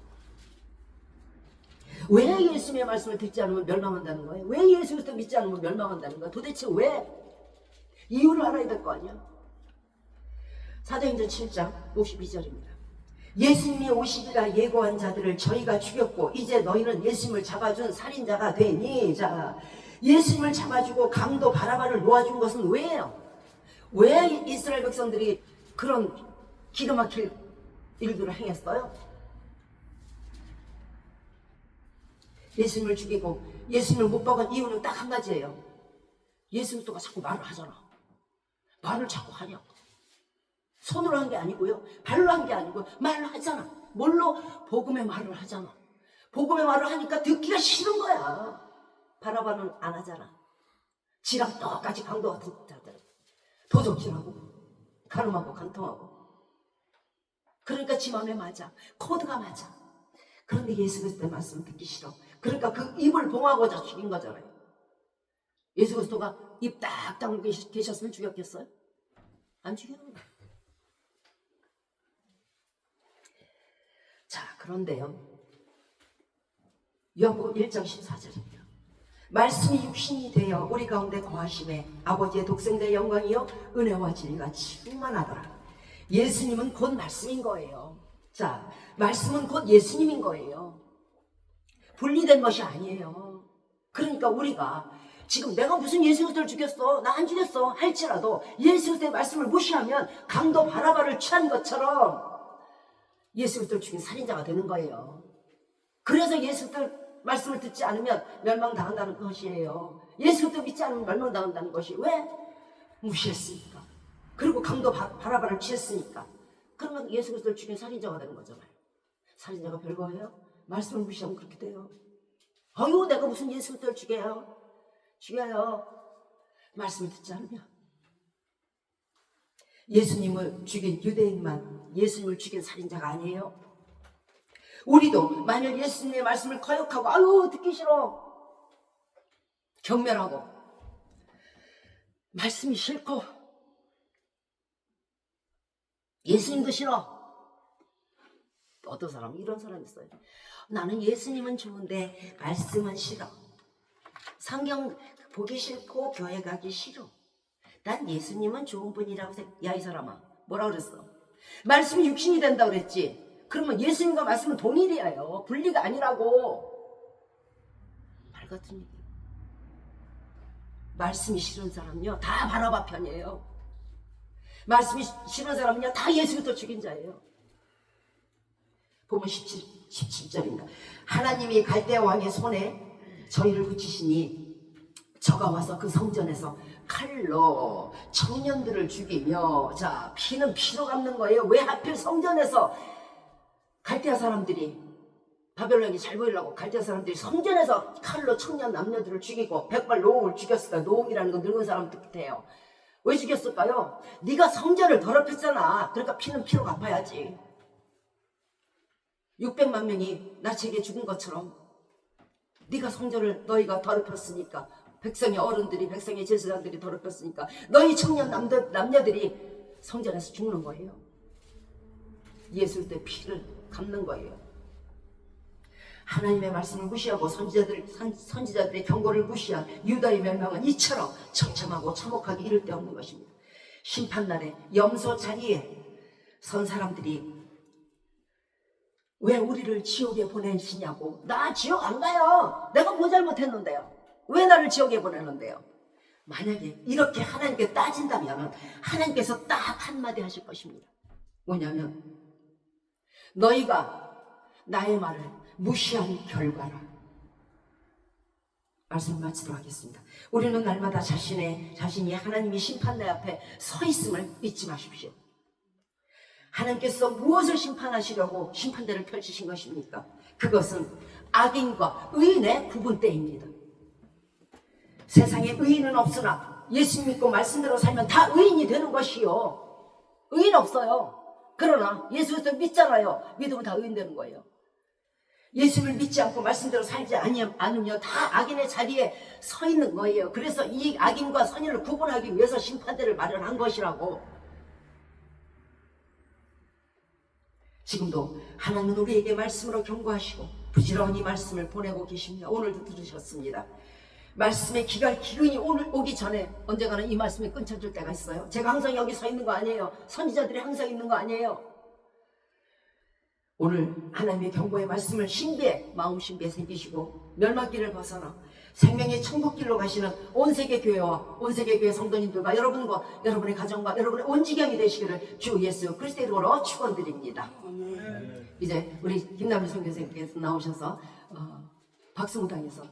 A: 왜 예수님의 말씀을 듣지 않으면 멸망한다는 거예요? 왜 예수 그리스도 믿지 않으면 멸망한다는 거예요? 도대체 왜? 이유를 알아야 될 거 아니야? 사도행전 7장 52절입니다. 예수님이 오시리라 예고한 자들을 저희가 죽였고 이제 너희는 예수님을 잡아준 살인자가 되니. 자, 예수님을 잡아주고 강도 바라바를 놓아준 것은 왜예요? 왜 이스라엘 백성들이 그런 기가 막힐 일들을 행했어요? 예수님을 죽이고 예수님을 못 박은 이유는 딱 한 가지예요. 예수 그리스도가 자꾸 말을 하잖아. 말을 자꾸 하냐고. 손으로 한 게 아니고요, 발로 한 게 아니고 말을 하잖아. 뭘로? 복음의 말을 하잖아. 복음의 말을 하니까 듣기가 싫은 거야. 바라바는 안 하잖아. 지랑 똑같이 강도 같은 자들, 도적질하고 가늠하고 간통하고. 그러니까 지 맘에 맞아. 코드가 맞아. 그런데 예수 그리스도의 말씀을 듣기 싫어. 그러니까 그 입을 봉하고자 죽인 거잖아요. 예수 그리스도가 입 딱 다물고 계셨으면 죽였겠어요? 안 죽여요. 자, 그런데요, 요한복음 1장 14절입니다. 말씀이 육신이 되어 우리 가운데 거하심에 아버지의 독생자의 영광이요 은혜와 진리가 충만하더라. 예수님은 곧 말씀인 거예요. 자, 말씀은 곧 예수님인 거예요. 분리된 것이 아니에요. 그러니까 우리가 지금 내가 무슨 예수 그리스도를 죽였어, 나 안 죽였어 할지라도 예수 그리스도의 말씀을 무시하면 강도 바라바를 취한 것처럼 예수 그리스도를 죽인 살인자가 되는 거예요. 그래서 예수 그리스도 말씀을 듣지 않으면 멸망당한다는 것이에요. 예수 그리스도 믿지 않으면 멸망당한다는 것이. 왜? 무시했으니까. 그리고 강도 바라바를 취했으니까. 그러면 예수 그리스도를 죽인 살인자가 되는 거잖아요. 살인자가 별거예요? 말씀을 무시하면 그렇게 돼요. 아유, 내가 무슨 예수 그리스도를 죽여요? 죽여요. 말씀을 듣지 않으면. 예수님을 죽인 유대인만 예수님을 죽인 살인자가 아니에요. 우리도 만약 예수님의 말씀을 거역하고 아유 듣기 싫어, 경멸하고 말씀이 싫고 예수님도 싫어. 어떤 사람 이런 사람이 있어요. 나는 예수님은 좋은데 말씀은 싫어. 성경 보기 싫고 교회 가기 싫어. 난 예수님은 좋은 분이라고 생각. 야, 이 사람아, 뭐라 그랬어? 말씀이 육신이 된다 그랬지. 그러면 예수님과 말씀은 동일이에요. 분리가 아니라고. 말 같은 얘기. 말씀이 싫은 사람은요 다 바라바 편이에요. 말씀이 싫은 사람은요 다 예수 그리스도 죽인 자예요. 보면 17절입니다. 하나님이 갈대아 왕의 손에 저희를 붙이시니 저가 와서 그 성전에서 칼로 청년들을 죽이며. 자, 피는 피로 갚는 거예요. 왜 하필 성전에서 갈대아 사람들이, 바벨론이 잘 보이려고 갈대아 사람들이 성전에서 칼로 청년 남녀들을 죽이고 백발 노홍을 죽였을까요? 노홍이라는 건 늙은 사람 뜻해요. 왜 죽였을까요? 네가 성전을 더럽혔잖아. 그러니까 피는 피로 갚아야지. 600만 명이 나치에게 죽은 것처럼 네가 성전을 너희가 더럽혔으니까, 백성의 어른들이, 백성의 제사장들이 더럽혔으니까 너희 청년 남녀들이 성전에서 죽는 거예요. 예수 그리스도의 피를 갚는 거예요. 하나님의 말씀을 무시하고 선지자들의 경고를 무시한 유다의 멸망은 이처럼 처참하고 참혹하게 이를 데 없는 것입니다. 심판날에 염소 자리에 선 사람들이 왜 우리를 지옥에 보내시냐고. 나 지옥 안 가요. 내가 뭐 잘못했는데요? 왜 나를 지옥에 보내는데요? 만약에 이렇게 하나님께 따진다면 하나님께서 딱 한마디 하실 것입니다. 뭐냐면 너희가 나의 말을 무시한 결과라. 말씀 마치도록 하겠습니다. 우리는 날마다 자신이 하나님이 심판대 앞에 서 있음을 잊지 마십시오. 하나님께서 무엇을 심판하시려고 심판대를 펼치신 것입니까? 그것은 악인과 의인의 구분대입니다. 세상에 의인은 없으나 예수 믿고 말씀대로 살면 다 의인이 되는 것이요. 의인 없어요. 그러나 예수 그리스도 믿잖아요. 믿으면 다 의인 되는 거예요. 예수를 믿지 않고 말씀대로 살지 않으면 다 악인의 자리에 서 있는 거예요. 그래서 이 악인과 선인을 구분하기 위해서 심판대를 마련한 것이라고. 지금도 하나님은 우리에게 말씀으로 경고하시고 부지런히 말씀을 보내고 계십니다. 오늘도 들으셨습니다. 말씀의 기근이 오늘 오기 전에 언젠가는 이 말씀이 끊쳐질 때가 있어요. 제가 항상 여기 서 있는 거 아니에요. 선지자들이 항상 있는 거 아니에요. 오늘 하나님의 경고의 말씀을 마음 신비에 새기시고 멸망길을 벗어나 생명의 천국길로 가시는 온 세계 교회와 온 세계 교회 성도님들과 여러분과 여러분의 가정과 여러분의 온 지경이 되시기를 주 예수 그리스도의 이름으로 축원드립니다. 이제 우리 김남일 선교사님께서 나오셔서 박수무당에서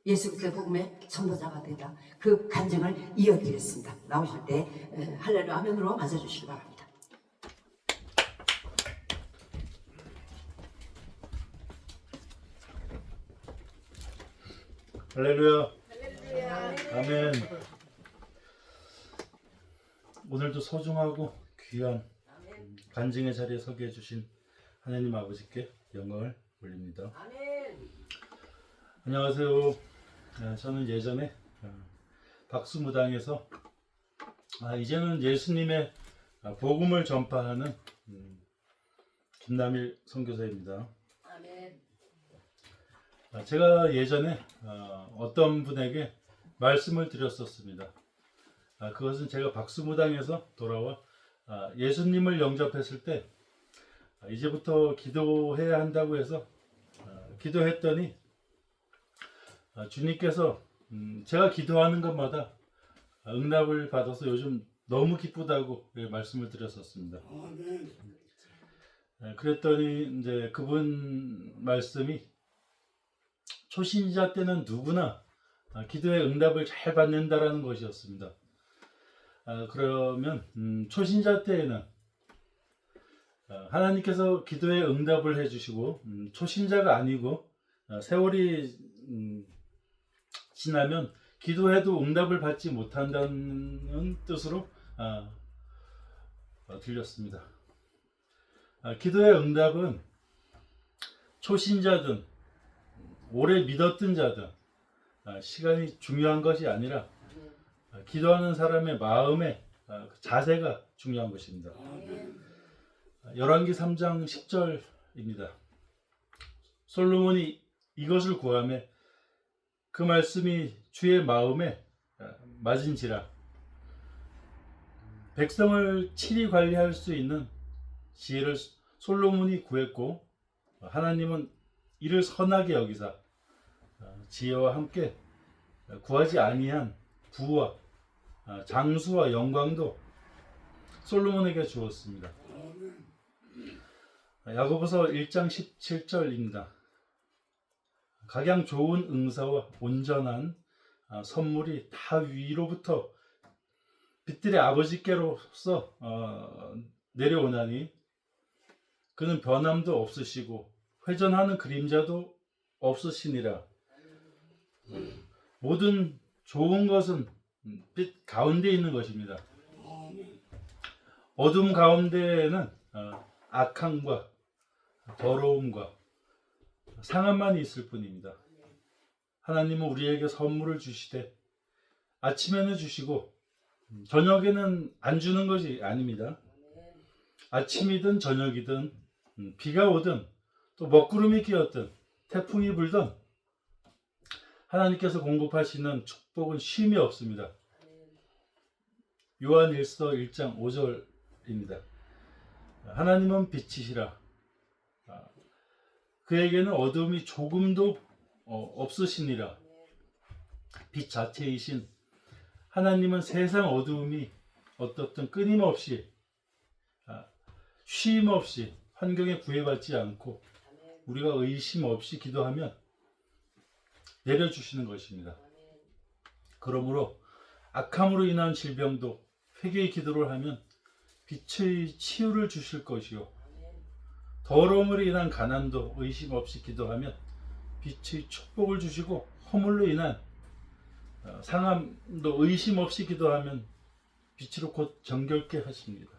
A: 예수 그리스도의 복음의 전도자가 되다 그 간증을 이어드리겠습니다. 나오실 때 할렐루야 아멘으로 맞아주시기 바랍니다.
B: 할렐루야. 아멘. 오늘도 소중하고 귀한 간증의 자리에 서게 해주신 하나님 아버지께 영광을 올립니다. 안녕하세요. 저는 예전에 박수무당에서 이제는 예수님의 복음을 전파하는 김남일 선교사입니다. 제가 예전에 어떤 분에게 말씀을 드렸었습니다. 그것은 제가 박수무당에서 돌아와 예수님을 영접했을 때 이제부터 기도해야 한다고 해서 기도했더니 주님께서 제가 기도하는 것마다 응답을 받아서 요즘 너무 기쁘다고 말씀을 드렸었습니다. 그랬더니 이제 그분 말씀이 초신자 때는 누구나 기도의 응답을 잘 받는다라는 것이었습니다. 그러면 초신자 때에는 하나님께서 기도의 응답을 해주시고 초신자가 아니고 세월이 지나면 기도해도 응답을 받지 못한다는 뜻으로 들렸습니다. 기도의 응답은 초신자든 오래 믿었던 자든 시간이 중요한 것이 아니라 기도하는 사람의 마음의 자세가 중요한 것입니다. 열왕기 3장 10절입니다. 솔로몬이 이것을 구하매 그 말씀이 주의 마음에 맞은지라. 백성을 친히 관리할 수 있는 지혜를 솔로몬이 구했고 하나님은 이를 선하게 여기사 지혜와 함께 구하지 아니한 부와 장수와 영광도 솔로몬에게 주었습니다. 야고보서 1장 17절입니다. 각양 좋은 응사와 온전한 선물이 다 위로부터 빛들의 아버지께로서 내려오나니 그는 변함도 없으시고 회전하는 그림자도 없으시니라. 모든 좋은 것은 빛 가운데 있는 것입니다. 어둠 가운데에는 악함과 더러움과 상함만 있을 뿐입니다. 하나님은 우리에게 선물을 주시되 아침에는 주시고 저녁에는 안 주는 것이 아닙니다. 아침이든 저녁이든 비가 오든 또 먹구름이 끼었든 태풍이 불든 하나님께서 공급하시는 축복은 쉼이 없습니다. 요한일서 1장 5절입니다. 하나님은 빛이시라. 그에게는 어둠이 조금도 없으시니라. 빛 자체이신 하나님은 세상 어두움이 어떻든 끊임없이 쉼 없이 환경에 구애받지 않고 우리가 의심 없이 기도하면 내려주시는 것입니다. 그러므로 악함으로 인한 질병도 회개의 기도를 하면 빛의 치유를 주실 것이요 더러움으로 인한 가난도 의심 없이 기도하면 빛의 축복을 주시고 허물로 인한 상함도 의심 없이 기도하면 빛으로 곧 정결케 하십니다.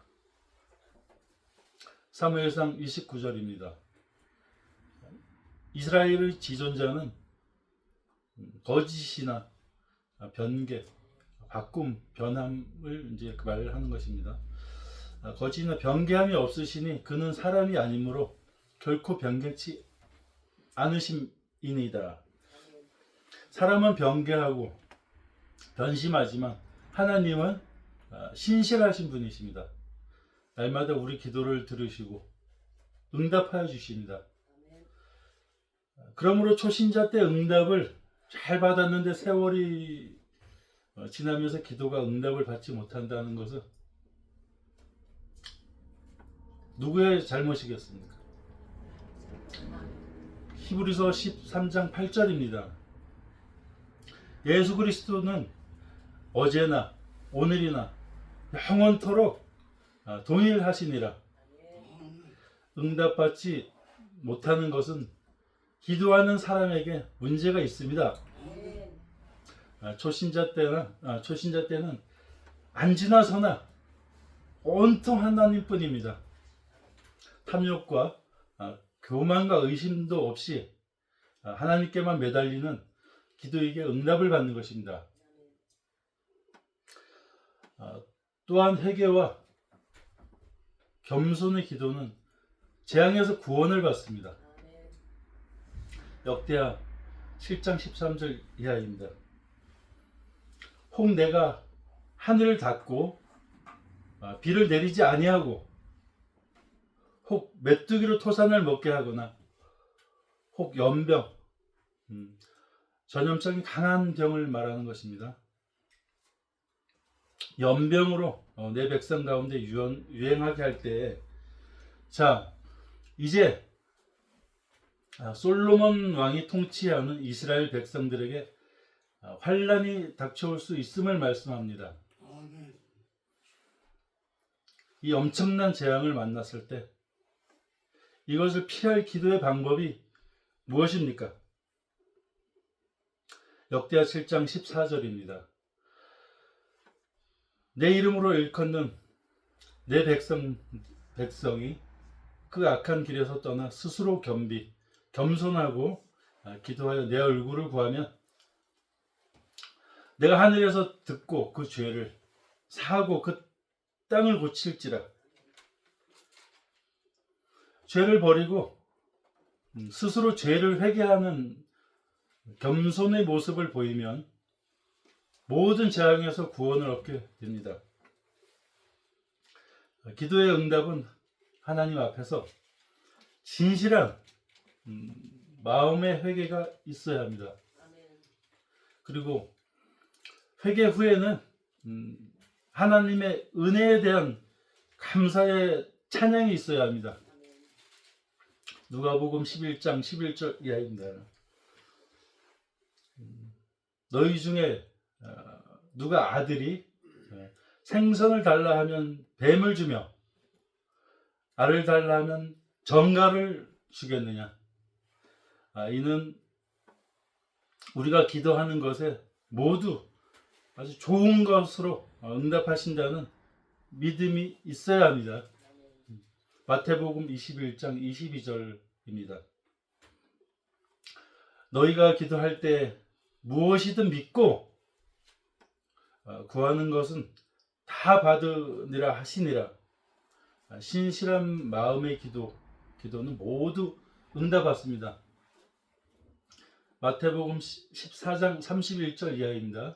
B: 사무엘상 29절입니다. 이스라엘의 지존자는 거짓이나 변개, 바꿈, 변함을 이제 말하는 것입니다. 거짓이나 변개함이 없으시니 그는 사람이 아니므로 결코 변개치 않으심이니이다. 사람은 변개하고 변심하지만 하나님은 신실하신 분이십니다. 날마다 우리 기도를 들으시고 응답하여 주십니다. 그러므로 초신자 때 응답을 잘 받았는데 세월이 지나면서 기도가 응답을 받지 못한다는 것은 누구의 잘못이겠습니까? 히브리서 13장 8절입니다. 예수 그리스도는 어제나 오늘이나 영원토록 동일하시니라. 응답받지 못하는 것은 기도하는 사람에게 문제가 있습니다. 초신자 때는 안 지나서나 온통 하나님뿐입니다. 탐욕과 교만과 의심도 없이 하나님께만 매달리는 기도에게 응답을 받는 것입니다. 또한 회개와 겸손의 기도는 재앙에서 구원을 받습니다. 역대하 7장 13절 이하입니다. 혹 내가 하늘을 닫고 비를 내리지 아니하고 혹 메뚜기로 토산을 먹게 하거나 혹 연병, 전염성이 강한 병을 말하는 것입니다. 연병으로 내 백성 가운데 유행하게 할 때에 자 이제 솔로몬 왕이 통치하는 이스라엘 백성들에게 환란이 닥쳐올 수 있음을 말씀합니다. 이 엄청난 재앙을 만났을 때 이것을 피할 기도의 방법이 무엇입니까? 역대하 7장 14절입니다. 내 이름으로 일컫는 내 백성이 그 악한 길에서 떠나 스스로 겸손하고 기도하여 내 얼굴을 구하면 내가 하늘에서 듣고 그 죄를 사하고 그 땅을 고칠지라. 죄를 버리고 스스로 죄를 회개하는 겸손의 모습을 보이면 모든 재앙에서 구원을 얻게 됩니다. 기도의 응답은 하나님 앞에서 진실한 마음의 회개가 있어야 합니다. 그리고 회개 후에는 하나님의 은혜에 대한 감사의 찬양이 있어야 합니다. 누가복음 11장 11절 이하입니다. 너희 중에 누가 아들이 생선을 달라 하면 뱀을 주며 알을 달라 하면 정갈을 주겠느냐. 이는 우리가 기도하는 것에 모두 아주 좋은 것으로 응답하신다는 믿음이 있어야 합니다. 마태복음 21장 22절입니다. 너희가 기도할 때 무엇이든 믿고 구하는 것은 다 받으니라 하시니라. 신실한 마음의 기도는 모두 응답받습니다. 마태복음 14장 31절 이하입니다.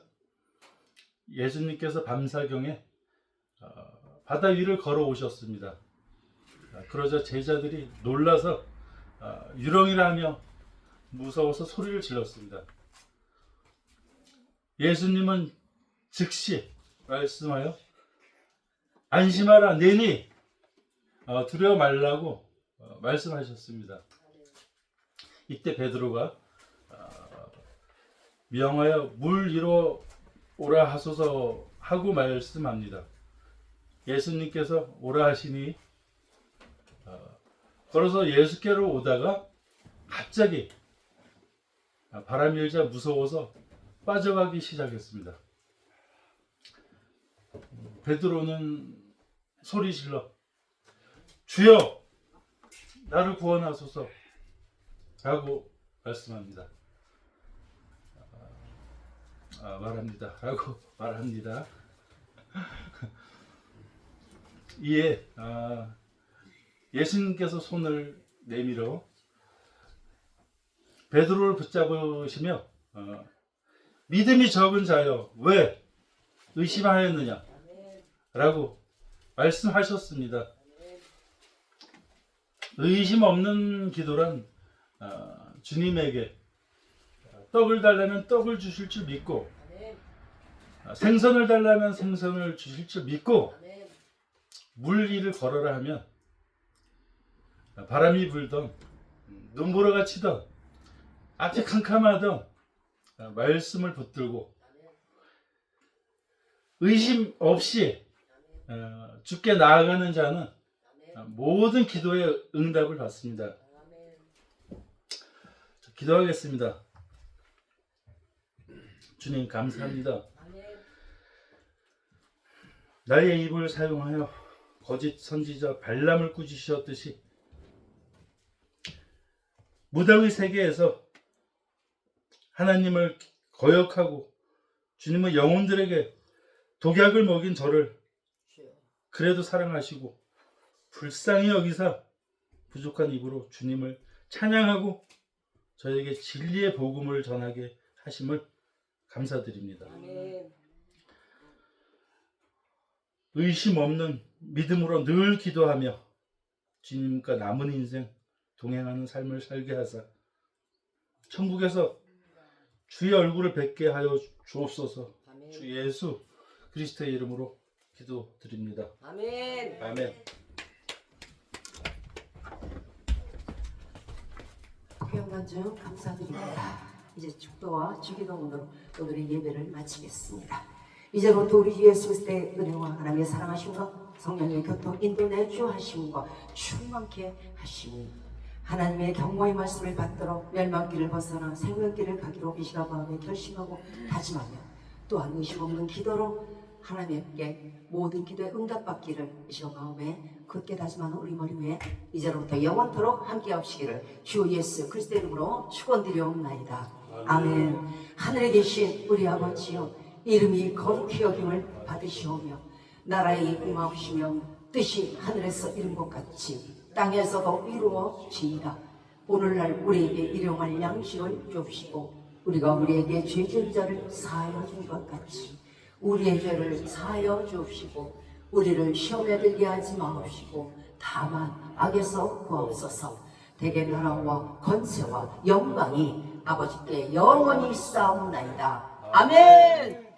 B: 예수님께서 밤사경에 바다 위를 걸어오셨습니다. 그러자 제자들이 놀라서 유령이라 하며 무서워서 소리를 질렀습니다. 예수님은 즉시 말씀하여 안심하라 내니 두려워 말라고 말씀하셨습니다. 이때 베드로가 명하여 물 위로 오라 하소서 하고 말씀합니다. 예수님께서 오라 하시니 걸어서 예수께로 오다가 갑자기 바람이 일자 무서워서 빠져가기 시작했습니다. 베드로는 소리질러 주여 나를 구원하소서 라고 말씀합니다. 말합니다. 이에 예수님께서 손을 내밀어 베드로를 붙잡으시며 믿음이 적은 자여 왜 의심하였느냐 라고 말씀하셨습니다. 의심 없는 기도란 주님에게 떡을 달라면 떡을 주실 줄 믿고 생선을 달라면 생선을 주실 줄 믿고 물 위를 걸어라 하면 바람이 불던 눈보라가 치던 앞이 캄캄하던 말씀을 붙들고 의심 없이 주께 나아가는 자는 모든 기도의 응답을 받습니다. 기도하겠습니다. 주님 감사합니다. 나의 입을 사용하여 거짓 선지자 발람을 꾸짖으셨듯이 무당의 세계에서 하나님을 거역하고 주님의 영혼들에게 독약을 먹인 저를 그래도 사랑하시고 불쌍히 여기사 부족한 입으로 주님을 찬양하고 저에게 진리의 복음을 전하게 하심을 감사드립니다. 의심 없는 믿음으로 늘 기도하며 주님과 남은 인생 동행하는 삶을 살게 하사 천국에서 주의 얼굴을 뵙게 하여 주옵소서. 주 예수 그리스도의 이름으로 기도드립니다.
A: 아멘.
B: 아멘.
A: 회원관중 감사드립니다. 이제 축도와 주기도문으로 오늘의 예배를 마치겠습니다. 이제부터 우리 주 예수 그리스도의 은혜와 하나님의 사랑하심과 성령의 교통 인도내 주하심과 충만케 하심이 하나님의 경고의 말씀을 받들어 멸망길을 벗어나 생명길을 가기로 이 시간 마음에 결심하고 다짐하며 또한 의심 없는 기도로 하나님께 모든 기도에 응답받기를 이 시간 마음에 굳게 다짐하는 우리 머리 위에 이제로부터 영원토록 함께 하시기를 주 예수 그리스도의 이름으로 축원드리옵나이다. 아멘. 하늘에 계신 우리 아버지여 이름이 거룩히 여김을 받으시오며 나라의 임하옵시며 뜻이 하늘에서 이룬 것 같이 땅에서도 이루어지이다. 오늘날 우리에게 일용할 양식을 주옵시고 우리가 우리에게 죄 지은 자를 사하여 준 것 같이 우리의 죄를 사하여 주옵시고 우리를 시험에 들게 하지 마옵시고 다만 악에서 구하옵소서. 대개 나라와 권세와 영광이 아버지께 영원히 싸움나이다. 아멘.